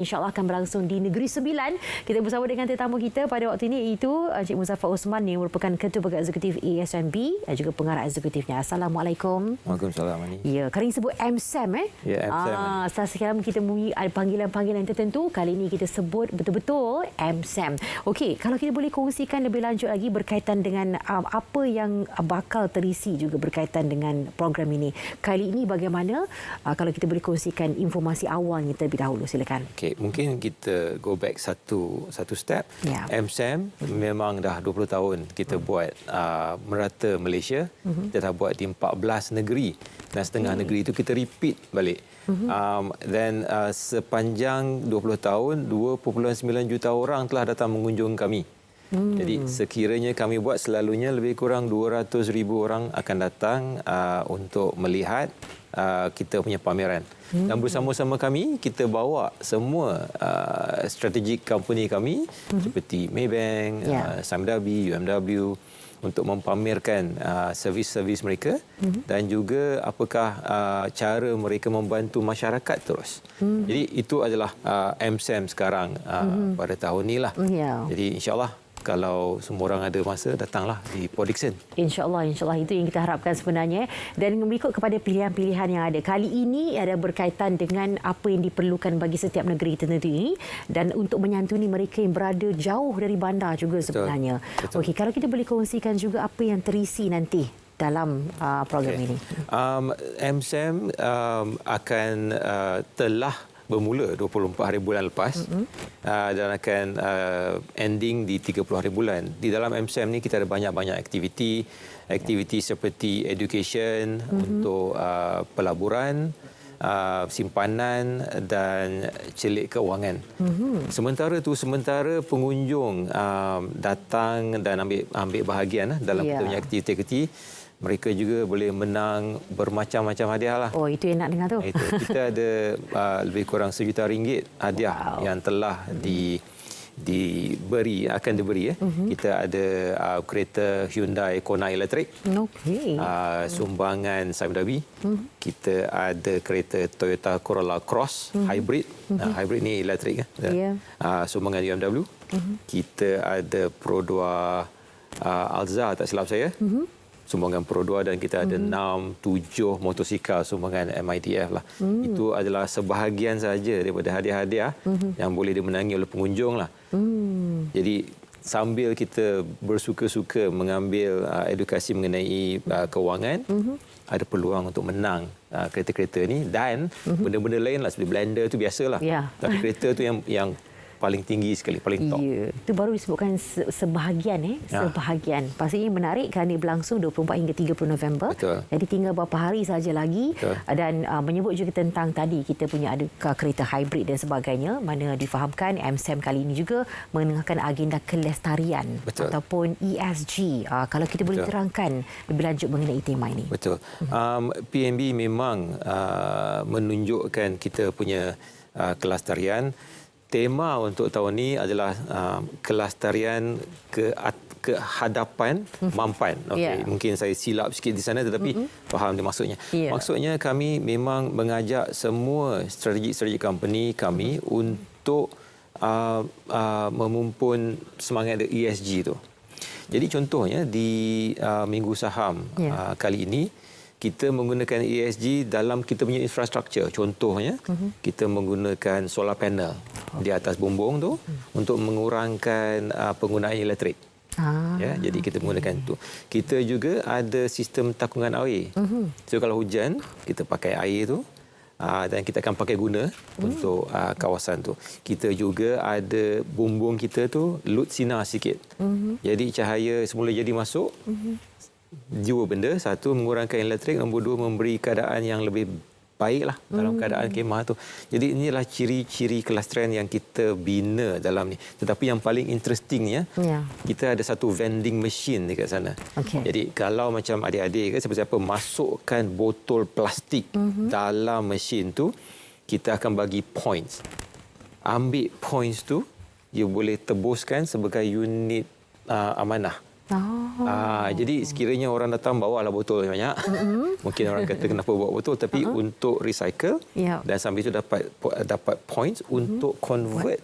InsyaAllah akan berlangsung di Negeri Sembilan. Kita bersama dengan tetamu kita pada waktu ini iaitu Encik Muzaffar Osman yang merupakan Ketua Pegawai Eksekutif ASNB dan juga pengarah eksekutifnya. Assalamualaikum. Waalaikumsalam, Ani. Ya, kali ini sebut MSAM Ya, MSAM. Setelah sekian kita mempunyai ada panggilan-panggilan tertentu, kali ini kita sebut betul-betul MSAM. Okey, kalau kita boleh kongsikan lebih lanjut lagi berkaitan dengan apa yang bakal terisi juga berkaitan dengan program ini. Kali ini bagaimana kalau kita boleh kongsikan informasi awalnya terlebih dahulu, silakan. Okey, mungkin kita go back satu step. Ya. MSAM memang dah 20 tahun kita buat merata Malaysia. Kita dah buat di 14 negeri dan setengah negeri itu kita repeat balik. Dan sepanjang 20 tahun 2.9 juta orang telah datang mengunjungi kami. Jadi sekiranya kami buat, selalunya lebih kurang 200,000 orang akan datang untuk melihat kita punya pameran. Dan bersama-sama kami, kita bawa semua strategic company kami seperti Maybank, Sime Darby, UMW untuk mempamerkan servis-servis mereka dan juga apakah cara mereka membantu masyarakat terus. Jadi itu adalah MSAM sekarang pada tahun ni lah. Jadi insyaAllah kalau semua orang ada masa, datanglah di Port Dickson. InsyaAllah itu yang kita harapkan sebenarnya. Dan mengikut kepada pilihan-pilihan yang ada. Kali ini ada berkaitan dengan apa yang diperlukan bagi setiap negeri tertentu ini dan untuk menyantuni mereka yang berada jauh dari bandar juga sebenarnya. Okey, kalau kita boleh kongsikan juga apa yang terisi nanti dalam program ini. MSAM akan telah bermula 24 hari bulan lepas dan akan ending di 30 hari bulan. Di dalam MSAM ni kita ada banyak-banyak aktiviti seperti education untuk pelaburan, simpanan dan celik keuangan. Sementara pengunjung datang dan ambil bahagian dalam kita punya aktiviti, mereka juga boleh menang bermacam-macam hadiah lah. Oh, itu yang nak dengar tu. Kita ada lebih kurang RM1 juta hadiah yang telah akan diberi. Kita ada kereta Hyundai Kona Electric. Sumbangan Sime Darby. Kita ada kereta Toyota Corolla Cross Hybrid. Hybrid ni elektrik. Sumbangan UMW. Kita ada Pro 2 Alza, tak silap saya. Sumbangan Pro 2 dan kita ada 6-7 motosikal sumbangan MIDF lah. Itu adalah sebahagian saja daripada hadiah-hadiah yang boleh dimenangi oleh pengunjung lah. Jadi sambil kita bersuka-suka mengambil edukasi mengenai keuangan, ada peluang untuk menang kereta-kereta ni dan benda-benda lain lah seperti blender tu biasalah. Tapi kereta tu yang paling tinggi sekali, paling top. Ya, itu baru disebutkan sebahagian. Sebahagian. Pastinya menarik kerana berlangsung 24 hingga 30 November. Betul. Jadi tinggal beberapa hari saja lagi. Betul. Dan menyebut juga tentang tadi kita punya ada kereta hybrid dan sebagainya, mana difahamkan MSAM kali ini juga menengahkan agenda kelestarian. Betul. Ataupun ESG. Kalau kita boleh terangkan lebih lanjut mengenai tema ini. Betul. PNB memang menunjukkan kita punya kelestarian. Tema untuk tahun ini adalah kelestarian kehadapan mampan. Mungkin saya silap sikit di sana tetapi faham dia maksudnya. Maksudnya kami memang mengajak semua strategi company kami untuk memumpun semangat ESG tu. Jadi contohnya di Minggu Saham kali ini kita menggunakan ESG dalam kita punya infrastruktur. Contohnya, kita menggunakan solar panel di atas bumbung tu untuk mengurangkan penggunaan elektrik. Jadi kita menggunakan itu. Kita juga ada sistem takungan air. So kalau hujan, kita pakai air tu dan kita akan pakai guna untuk kawasan tu. Kita juga ada bumbung kita tu lut sinar sikit. Jadi cahaya semula jadi masuk. Dua benda, satu mengurangkan elektrik, nombor dua memberi keadaan yang lebih baiklah dalam keadaan kemah tu. Jadi inilah ciri-ciri kelestarian yang kita bina dalam ni. Tetapi yang paling interestingnya, kita ada satu vending machine dekat sana. Jadi kalau macam adik-adik ke siapa-siapa masukkan botol plastik dalam mesin tu, kita akan bagi points. Ambil points tu, you boleh tebuskan sebagai unit amanah. Jadi sekiranya orang datang bawalah botol banyak. Mungkin orang kata kenapa bawa botol, tapi untuk recycle dan sambil itu dapat points untuk convert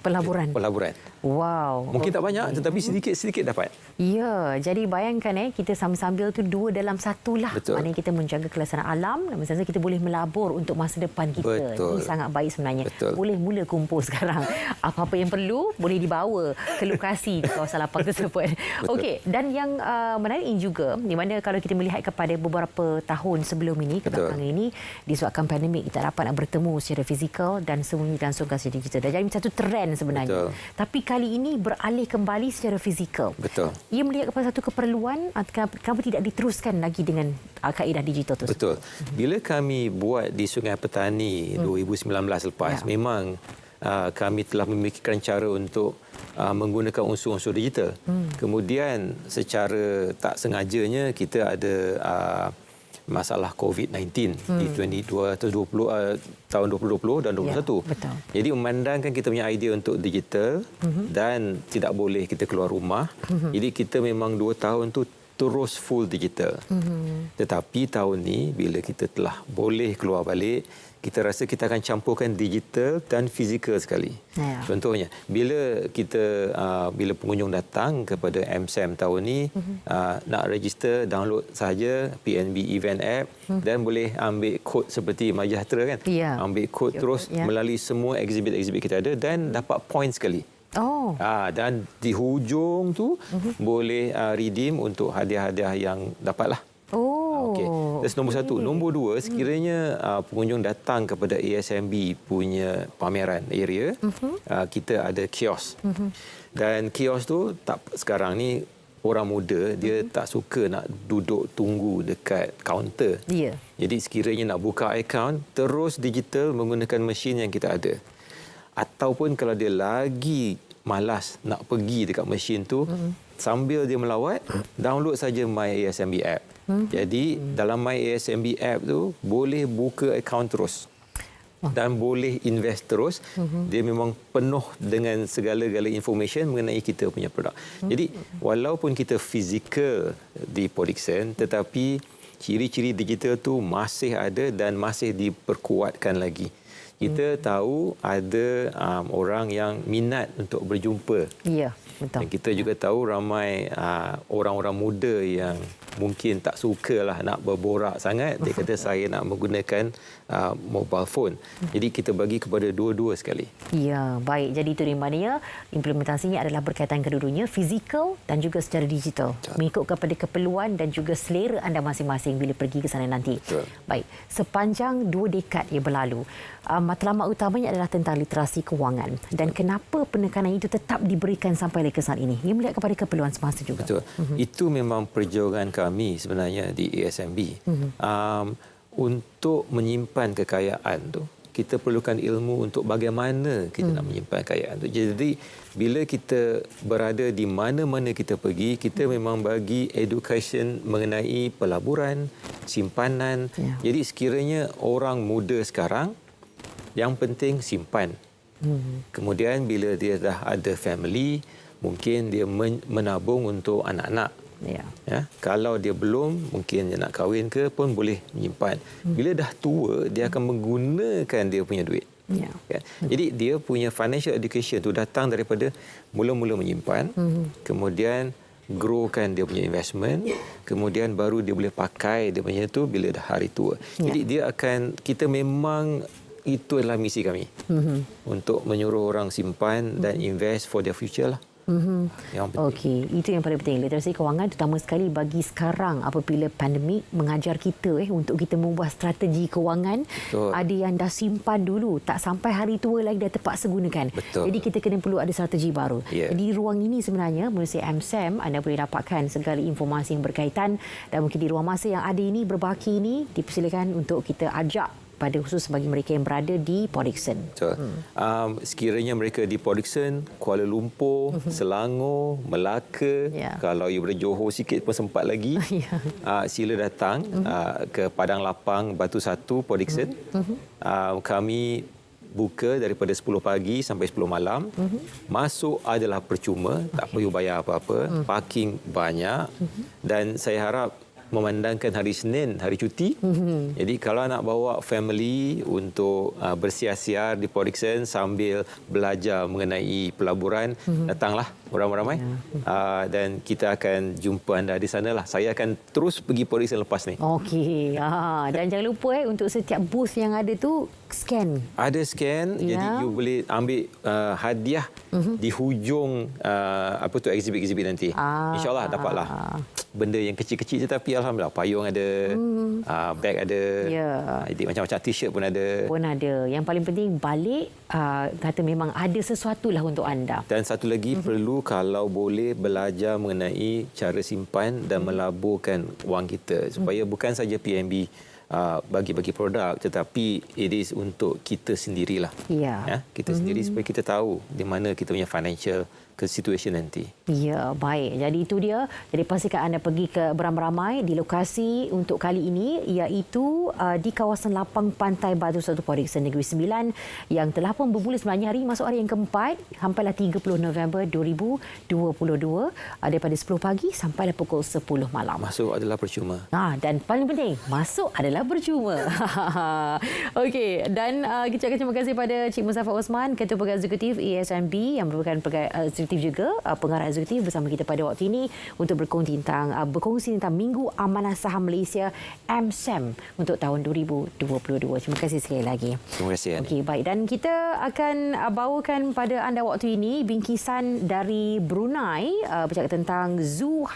pelaburan. Wow. Mungkin tak banyak tetapi sedikit dapat. Ya, jadi bayangkan kita sambil-sambil tu 2 dalam 1 lah. Betul. Maknanya kita menjaga kelestarian alam dan masa kita boleh melabur untuk masa depan kita. Betul. Ini sangat baik sebenarnya. Betul. Boleh mula kumpul sekarang. Apa-apa yang perlu boleh dibawa ke lokasi di kawasan lapang tersebut. Okey, dan yang menarik ini juga di mana kalau kita melihat kepada beberapa tahun sebelum ini, kebelakangan ini disebabkan pandemik kita dapat nak bertemu secara fizikal dan semuanya dilangsungkan secara digital. Dan jadi satu trend sebenarnya. Betul. Tapi kali ini beralih kembali secara fizikal. Betul. Ia melihat kepada satu keperluan, kenapa tidak diteruskan lagi dengan kaedah digital tersebut? Betul. Bila kami buat di Sungai Petani 2019 lepas, memang kami telah memikirkan cara untuk menggunakan unsur-unsur digital. Kemudian secara tak sengajanya kita ada masalah COVID-19 di 2020 tahun 2020 dan 2021. Betul. Jadi memandangkan kita punya idea untuk digital dan tidak boleh kita keluar rumah. Jadi kita memang 2 tahun tu terus full digital. Tetapi tahun ni bila kita telah boleh keluar balik, kita rasa kita akan campurkan digital dan fizikal sekali. Contohnya, bila pengunjung datang kepada MSAM tahun ni, nak register, download sahaja PNB Event App dan boleh ambil kod seperti Majahtera kan. Ambil kod terus melalui semua exhibit-exhibit kita ada dan dapat point sekali. Dan di hujung tu boleh redeem untuk hadiah-hadiah yang dapatlah. Okey. That's nombor 1. Nombor 2, sekiranya pengunjung datang kepada ASMB punya pameran area, kita ada kios. Dan kios tu sekarang ni orang muda dia tak suka nak duduk tunggu dekat kaunter. Jadi sekiranya nak buka akaun terus digital menggunakan mesin yang kita ada. Ataupun kalau dia lagi malas nak pergi dekat mesin tu, sambil dia melawat, download saja My ASMB app. Jadi dalam My ASMB app tu boleh buka akaun terus dan boleh invest terus. Dia memang penuh dengan segala-gala information mengenai kita punya produk. Jadi walaupun kita fizikal di Podixon, tetapi ciri-ciri digital tu masih ada dan masih diperkuatkan lagi. Kita tahu ada orang yang minat untuk berjumpa. Ya, betul. Dan kita juga tahu ramai orang-orang muda yang mungkin tak sukalah nak berborak sangat. Dia kata saya nak menggunakan mobile phone. Jadi kita bagi kepada dua-dua sekali. Ya, baik. Jadi itu di mana implementasinya adalah berkaitan kedua-duanya, fizikal dan juga secara digital. Mengikut kepada keperluan dan juga selera anda masing-masing bila pergi ke sana nanti. Betul. Baik. Sepanjang 2 dekad yang berlalu, matlamat utamanya adalah tentang literasi kewangan. Dan kenapa penekanan itu tetap diberikan sampai ke saat ini? Ia melihat kepada keperluan semasa juga. Betul. Itu memang perjuangan kami sebenarnya di ASMB. Untuk menyimpan kekayaan tu, kita perlukan ilmu untuk bagaimana kita nak menyimpan kekayaan tu. Jadi bila kita berada di mana-mana kita pergi, kita memang bagi education mengenai pelaburan, simpanan. Jadi sekiranya orang muda sekarang, yang penting simpan. Kemudian bila dia dah ada family, mungkin dia menabung untuk anak-anak. Kalau dia belum, mungkin dia nak kahwin ke pun boleh menyimpan. Bila dah tua, dia akan menggunakan dia punya duit. Jadi dia punya financial education tu datang daripada mula-mula menyimpan, kemudian growkan dia punya investment, kemudian baru dia boleh pakai dia punya tu bila dah hari tua. Jadi dia akan, kita memang itu adalah misi kami untuk menyuruh orang simpan dan invest for their future lah. Okey, itu yang paling penting. Literasi kewangan terutama sekali bagi sekarang apabila pandemik mengajar kita untuk kita membuat strategi kewangan. Ada yang dah simpan dulu, tak sampai hari tua lagi dah terpaksa gunakan. Jadi kita kena perlu ada strategi baru. Jadi ruang ini sebenarnya melalui MSAM anda boleh dapatkan segala informasi yang berkaitan, dan mungkin di ruang masa yang ada ini berbaki ini dipersilakan untuk kita ajak pada khusus bagi mereka yang berada di Podixon. Sekiranya mereka di Podixon, Kuala Lumpur, Selangor, Melaka, kalau you berada Johor sikit pun sempat lagi, sila datang ke Padang Lapang Batu 1 Podixon. Kami buka daripada 10 pagi sampai 10 malam. Masuk adalah percuma, tak perlu bayar apa-apa. Parking banyak. Dan saya harap memandangkan hari Senin, hari cuti. Jadi kalau nak bawa family untuk bersiar-siar di Port Dickson sambil belajar mengenai pelaburan, datanglah ramai-ramai. Dan kita akan jumpa anda di sana lah. Saya akan terus pergi Port Dickson lepas ni. Okey. Dan jangan lupa untuk setiap booth yang ada tu scan. Ada scan, jadi you boleh ambil hadiah di hujung exhibit-exhibit nanti. InsyaAllah dapatlah benda yang kecil-kecil tetapi alhamdulillah payung ada, beg ada, jadi macam-macam t-shirt pun ada. Yang paling penting balik kata memang ada sesuatu lah untuk anda. Dan satu lagi perlu kalau boleh belajar mengenai cara simpan dan melaburkan wang kita supaya bukan saja PNB bagi-bagi produk tetapi it is untuk kita sendirilah. Ya, kita sendiri supaya kita tahu di mana kita punya financial situation nanti. Ya, baik. Jadi itu dia. Jadi pastikan anda pergi ke beramai-ramai di lokasi untuk kali ini iaitu di kawasan lapang Pantai Batu Satu Port Dickson Negeri Sembilan yang telah pun bermula sebenarnya hari masuk hari yang keempat sampailah 30 November 2022 daripada 10 pagi sampailah pukul 10 malam. Masuk adalah percuma. Dan paling penting, masuk adalah percuma. Okey, dan kita ucapkan terima kasih pada Cik Muzaffar Osman, Ketua Pegawai Eksekutif ESNB yang merupakan pegawai eksekutif juga pengarah eksekutif bersama kita pada waktu ini untuk berkongsi tentang Minggu Amanah Saham Malaysia MSAM untuk tahun 2022. Terima kasih sekali lagi. Terima kasih. Okey, baik, dan kita akan bawakan pada anda waktu ini bingkisan dari Brunei bercakap tentang Zoo